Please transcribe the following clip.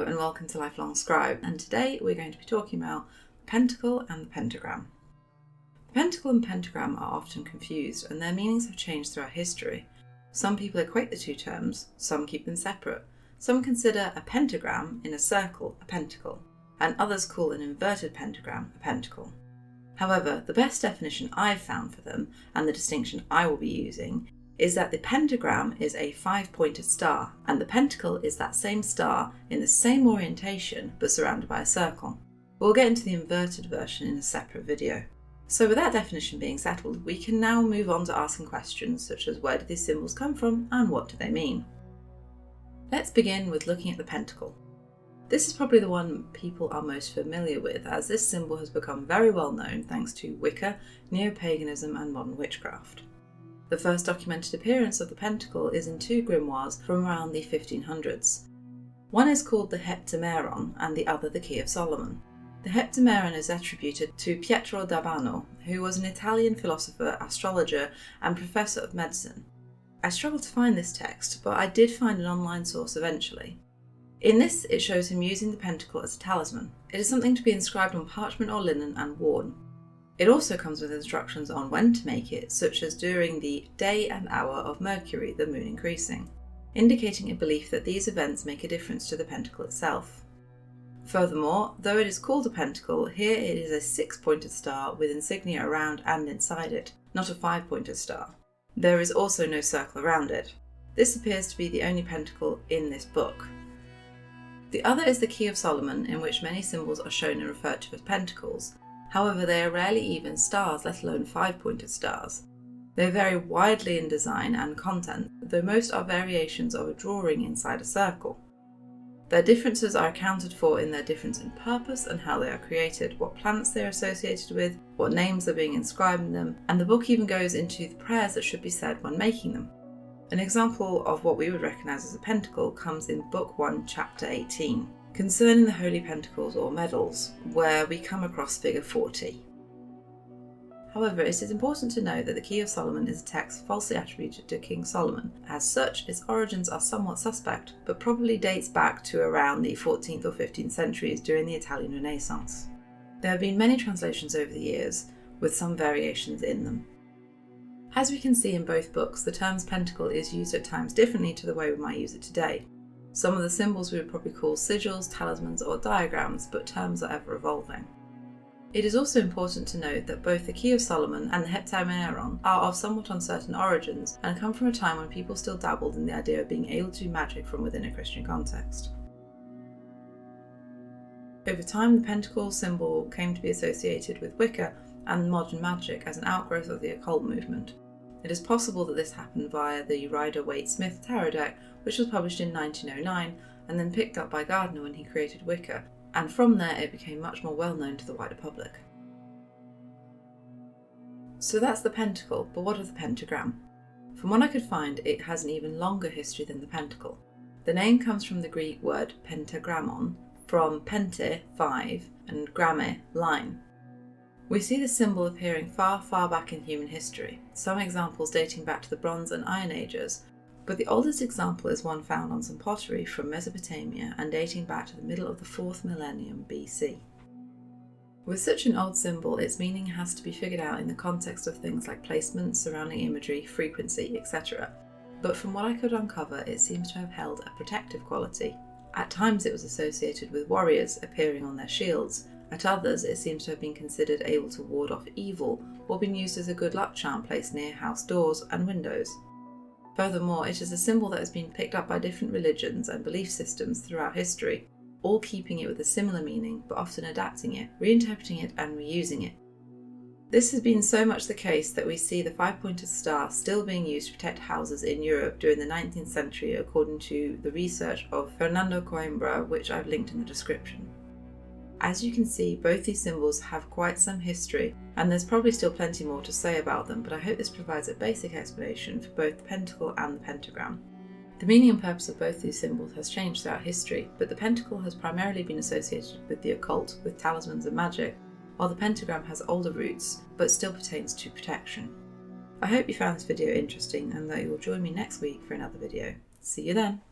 Hello and welcome to Lifelong Scribe, and today we're going to be talking about the pentacle and the pentagram. The pentacle and pentagram are often confused and their meanings have changed throughout history. Some people equate the two terms, some keep them separate. Some consider a pentagram in a circle a pentacle, and others call an inverted pentagram a pentacle. However, the best definition I've found for them, and the distinction I will be using, is that the pentagram is a 5-pointed star, and the pentacle is that same star in the same orientation but surrounded by a circle. We'll get into the inverted version in a separate video. So with that definition being settled, we can now move on to asking questions such as where did these symbols come from and what do they mean? Let's begin with looking at the pentacle. This is probably the one people are most familiar with, as this symbol has become very well known thanks to Wicca, neo-paganism and modern witchcraft. The first documented appearance of the pentacle is in two grimoires from around the 1500s. One is called the Heptameron and the other the Key of Solomon. The Heptameron is attributed to Pietro d'Abano, who was an Italian philosopher, astrologer and professor of medicine. I struggled to find this text, but I did find an online source eventually. In this, it shows him using the pentacle as a talisman. It is something to be inscribed on parchment or linen and worn. It also comes with instructions on when to make it, such as during the day and hour of Mercury, the moon increasing, indicating a belief that these events make a difference to the pentacle itself. Furthermore, though it is called a pentacle, here it is a 6-pointed star with insignia around and inside it, not a 5-pointed star. There is also no circle around it. This appears to be the only pentacle in this book. The other is the Key of Solomon, in which many symbols are shown and referred to as pentacles. However, they are rarely even stars, let alone 5-pointed stars. They vary widely in design and content, though most are variations of a drawing inside a circle. Their differences are accounted for in their difference in purpose and how they are created, what planets they are associated with, what names are being inscribed in them, and the book even goes into the prayers that should be said when making them. An example of what we would recognise as a pentacle comes in Book 1, Chapter 18. Concerning the Holy Pentacles or medals, where we come across figure 40. However, it is important to note that the Key of Solomon is a text falsely attributed to King Solomon. As such, its origins are somewhat suspect, but probably dates back to around the 14th or 15th centuries during the Italian Renaissance. There have been many translations over the years, with some variations in them. As we can see in both books, the term pentacle is used at times differently to the way we might use it today. Some of the symbols we would probably call sigils, talismans or diagrams, but terms are ever evolving. It is also important to note that both the Key of Solomon and the Heptameron are of somewhat uncertain origins and come from a time when people still dabbled in the idea of being able to do magic from within a Christian context. Over time, the pentacle symbol came to be associated with Wicca and modern magic as an outgrowth of the occult movement. It is possible that this happened via the Rider-Waite-Smith tarot deck, which was published in 1909 and then picked up by Gardner when he created Wicca, and from there it became much more well known to the wider public. So that's the pentacle, but what of the pentagram? From what I could find, it has an even longer history than the pentacle. The name comes from the Greek word pentagrammon, from pente, 5, and gramme, line. We see this symbol appearing far, far back in human history, some examples dating back to the Bronze and Iron Ages, but the oldest example is one found on some pottery from Mesopotamia and dating back to the middle of the 4th millennium BC. With such an old symbol, its meaning has to be figured out in the context of things like placement, surrounding imagery, frequency, etc. But from what I could uncover, it seems to have held a protective quality. At times it was associated with warriors appearing on their shields. At others, it seems to have been considered able to ward off evil or been used as a good luck charm placed near house doors and windows. Furthermore, it is a symbol that has been picked up by different religions and belief systems throughout history, all keeping it with a similar meaning but often adapting it, reinterpreting it and reusing it. This has been so much the case that we see the 5-pointed star still being used to protect houses in Europe during the 19th century according to the research of Fernando Coimbra, which I've linked in the description. As you can see, both these symbols have quite some history, and there's probably still plenty more to say about them, but I hope this provides a basic explanation for both the pentacle and the pentagram. The meaning and purpose of both these symbols has changed throughout history, but the pentacle has primarily been associated with the occult, with talismans and magic, while the pentagram has older roots, but still pertains to protection. I hope you found this video interesting and that you will join me next week for another video. See you then!